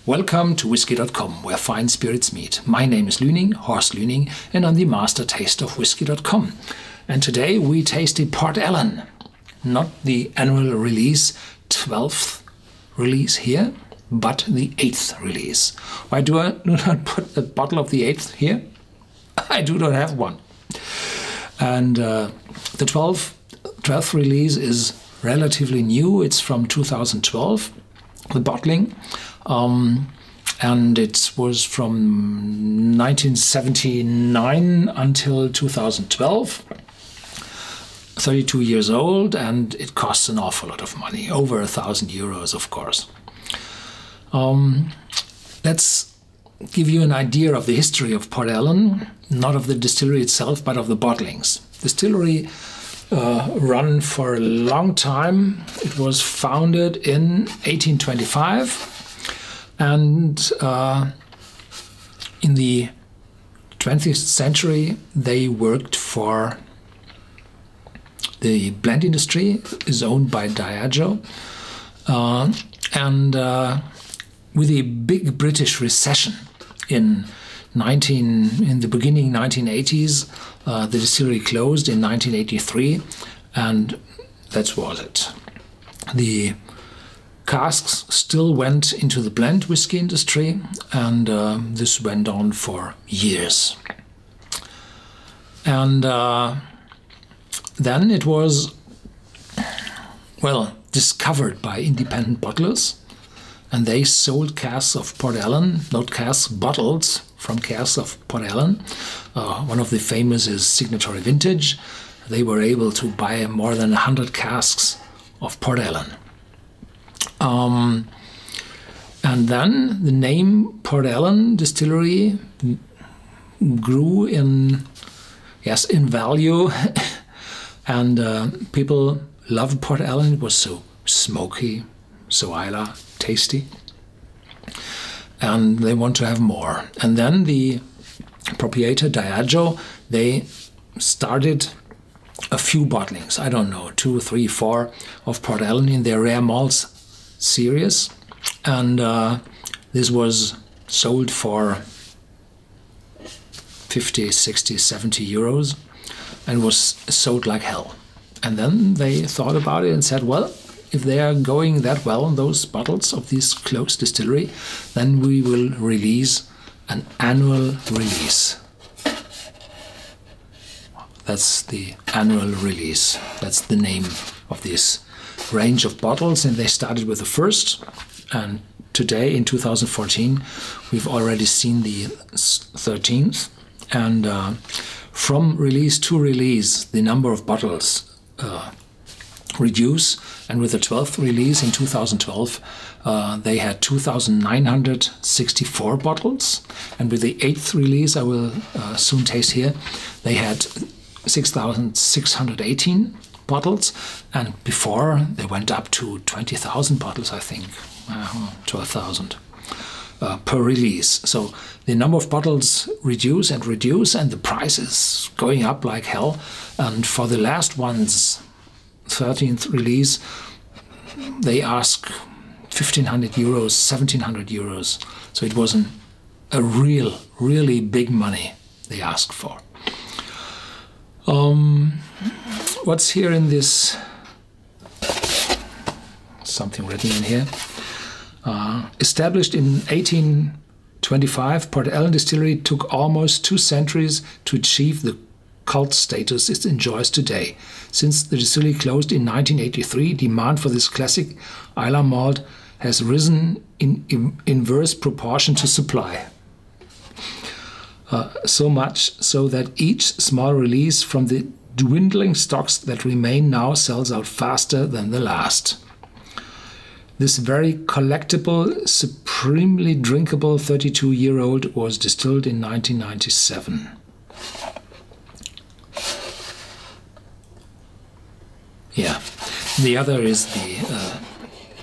Welcome to Whisky.com, where fine spirits meet. My name is Lüning, Horst Lüning, and I'm the master taster of Whisky.com. And today we tasted Port Ellen, not the annual release, 12th release here, but the 8th release. Why do I not put a bottle of the 8th here? I do not have one. And the 12th release is relatively new. It's from 2012, the bottling. And it was from 1979 until 2012, 32 years old, and it costs an awful lot of money, over 1,000 euros, of course. Let's give you an idea of the history of Port Ellen, not of the distillery itself, but of the bottlings. Distillery run for a long time. It was founded in 1825. And in the 20th century, they worked for the blend industry, is owned by Diageo. With the big British recession in the beginning 1980s, the distillery closed in 1983, and that was it. The casks still went into the blend whiskey industry, and this went on for years. And then it was, well, discovered by independent bottlers, and they sold casks of Port Ellen, not casks, bottles from casks of Port Ellen. One of the famous is Signatory Vintage. They were able to buy more than 100 casks of Port Ellen. And then the name Port Ellen Distillery grew in value, and people loved Port Ellen. It was so smoky, so Islay, tasty, and they want to have more. And then the proprietor Diageo, they started a few bottlings, I don't know, 2, 3, 4 of Port Ellen in their rare malts series, and this was sold for 50, 60, 70 euros and was sold like hell. And then they thought about it and said, well, if they are going that well, those bottles of this closed distillery, then we will release an annual release. That's the annual release. That's the name of this range of bottles, and they started with the first, and today in 2014 we've already seen the 13th, and from release to release the number of bottles reduce, and with the 12th release in 2012 they had 2,964 bottles, and with the 8th release I will soon taste here, they had 6,618 bottles, and before they went up to 20,000 bottles, I think, 12,000 per release. So the number of bottles reduce, and the price is going up like hell. And for the last one's 13th release, they ask 1,500 euros, 1,700 euros. So it was a really big money they asked for. What's here in this? Something written in here. Established in 1825, Port Ellen Distillery took almost 2 centuries to achieve the cult status it enjoys today. Since the distillery closed in 1983, demand for this classic Islay malt has risen in inverse proportion to supply. So much so that each small release from the dwindling stocks that remain now sells out faster than the last. This very collectible, supremely drinkable 32-year-old was distilled in 1997. Yeah, the other is the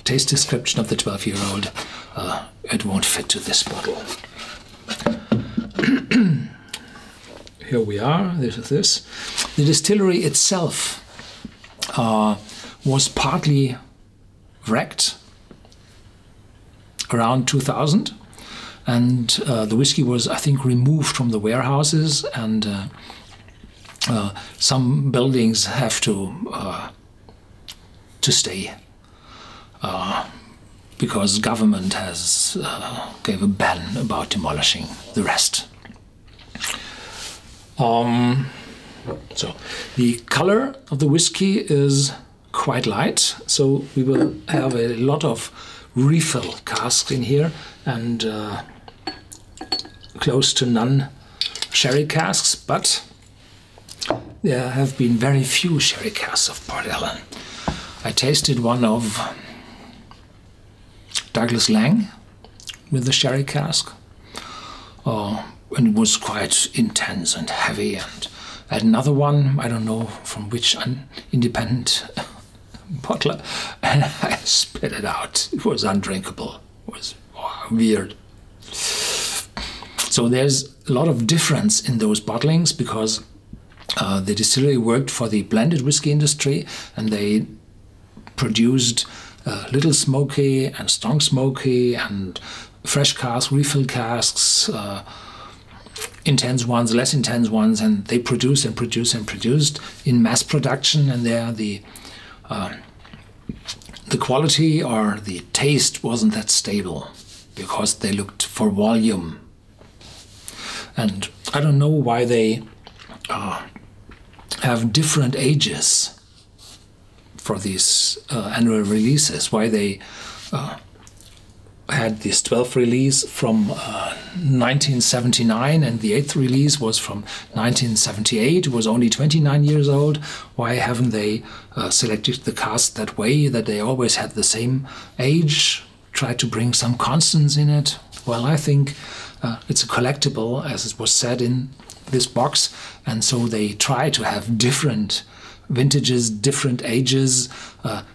taste description of the 12-year-old. It won't fit to this bottle. Here we are, this is this. The distillery itself was partly wrecked around 2000, and the whiskey was, I think, removed from the warehouses, and some buildings have to stay because government has gave a ban about demolishing the rest. So the color of the whiskey is quite light, so we will have a lot of refill casks in here, and close to none sherry casks, but there have been very few sherry casks of Port Ellen. I tasted one of Douglas Lang with the sherry cask, and it was quite intense and heavy, and I had another one, I don't know from which independent bottler, and I spit it out. It was undrinkable. It was weird. So there's a lot of difference in those bottlings, because the distillery worked for the blended whiskey industry, and they produced little smoky and strong smoky and fresh casks, refill casks, intense ones, less intense ones, and they produced and produced and produced in mass production, and there the quality or the taste wasn't that stable because they looked for volume. And I don't know why they have different ages for these annual releases, why they had this 12th release from 1979 and the 8th release was from 1978. It was only 29 years old. Why haven't they selected the cast that way, that they always had the same age, tried to bring some constants in it? Well, I think it's a collectible, as it was said in this box, and so they try to have different vintages, different ages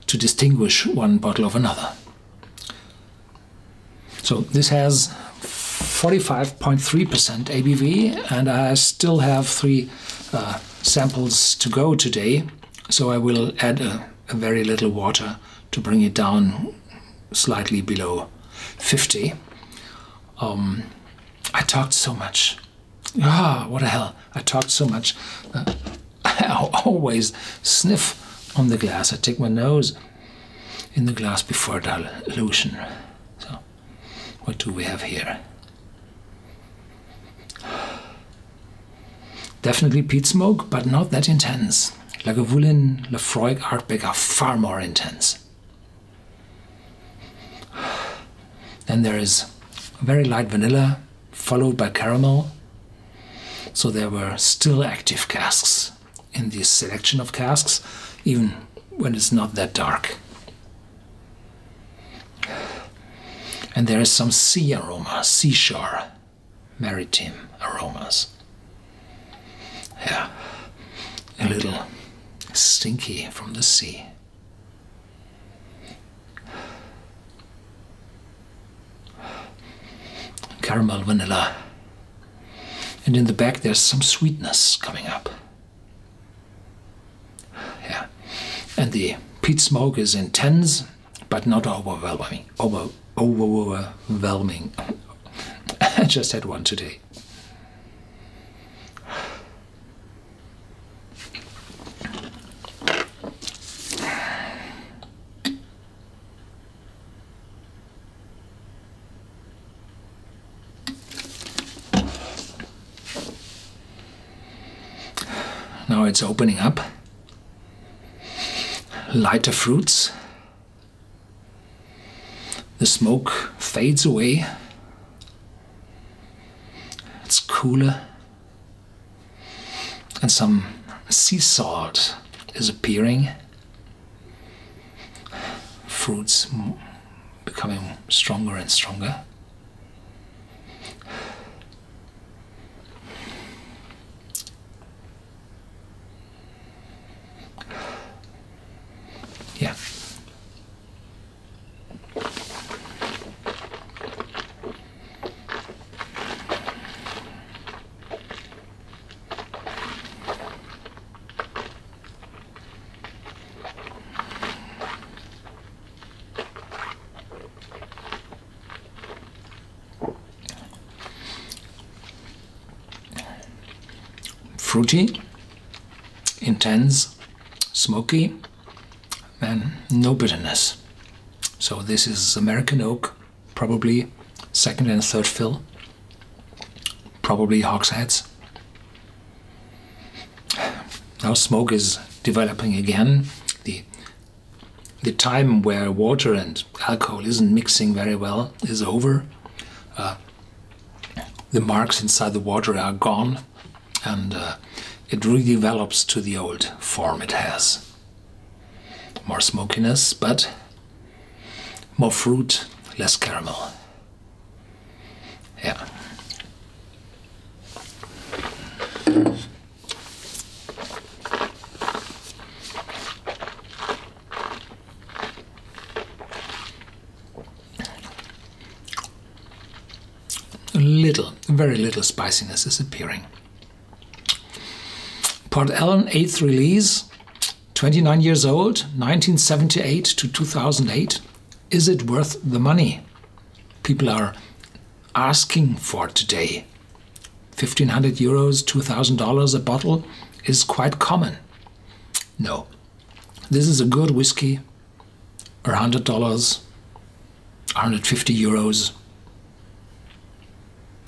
to distinguish one bottle of another. So this has 45.3% ABV, and I still have 3 samples to go today, so I will add a very little water to bring it down slightly below 50. I talked so much. What the hell, I talked so much. I always sniff on the glass. I take my nose in the glass before dilution. So, what do we have here? Definitely peat smoke, but not that intense. Lagavulin, Lafroig, Artbeck are far more intense. Then there is very light vanilla, followed by caramel. So there were still active casks in this selection of casks, even when it's not that dark. And there is some sea aroma, seashore, maritime aromas. Yeah, a little stinky from the sea. Caramel, vanilla. And in the back there's some sweetness coming up. Yeah. And the peat smoke is intense, but not overwhelming. Overwhelming. I just had one today. Now it's opening up. Lighter fruits. The smoke fades away. It's cooler. And some sea salt is appearing. Fruits becoming stronger and stronger. Yeah. fruity, intense, smoky, and no bitterness. So this is American oak, probably second and third fill, probably hogsheads. Now smoke is developing again. The time where water and alcohol isn't mixing very well is over. The marks inside the water are gone, and it redevelops to the old form it has. More smokiness, but more fruit, less caramel. Yeah. Very little spiciness is appearing. Port Ellen 8th release, 29 years old, 1978 to 2008. Is it worth the money? People are asking for it today. 1,500 euros, $2,000 a bottle is quite common. No, this is a good whiskey, $100, 150 euros.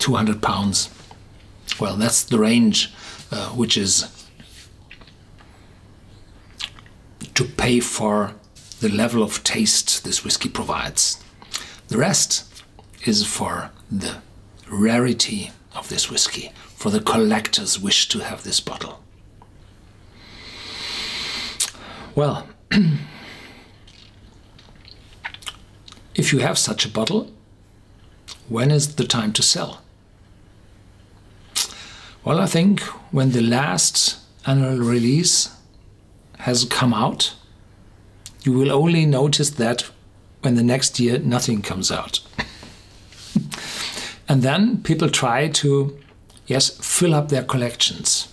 200 pounds. Well, that's the range which is to pay for the level of taste this whiskey provides. The rest is for the rarity of this whiskey, for the collector's wish to have this bottle. Well, if you have such a bottle, when is the time to sell? Well, I think when the last annual release has come out, you will only notice that when the next year nothing comes out. And then people try to, yes, fill up their collections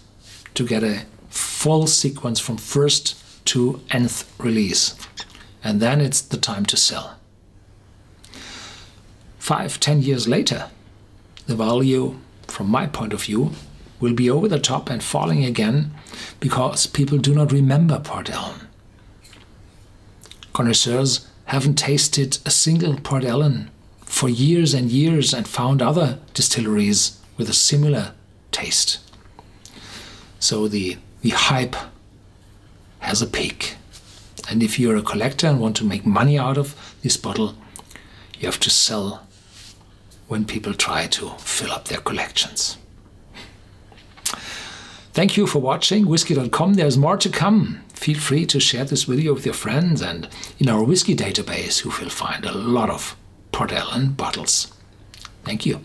to get a full sequence from first to nth release. And then it's the time to sell. 5-10 years later, the value, from my point of view, will be over the top and falling again because people do not remember Port Ellen. Connoisseurs haven't tasted a single Port Ellen for years and years and found other distilleries with a similar taste. So the hype has a peak. And if you're a collector and want to make money out of this bottle, you have to sell when people try to fill up their collections. Thank you for watching Whisky.com. There's more to come. Feel free to share this video with your friends, and in our whiskey database you will find a lot of Port Ellen bottles. Thank you.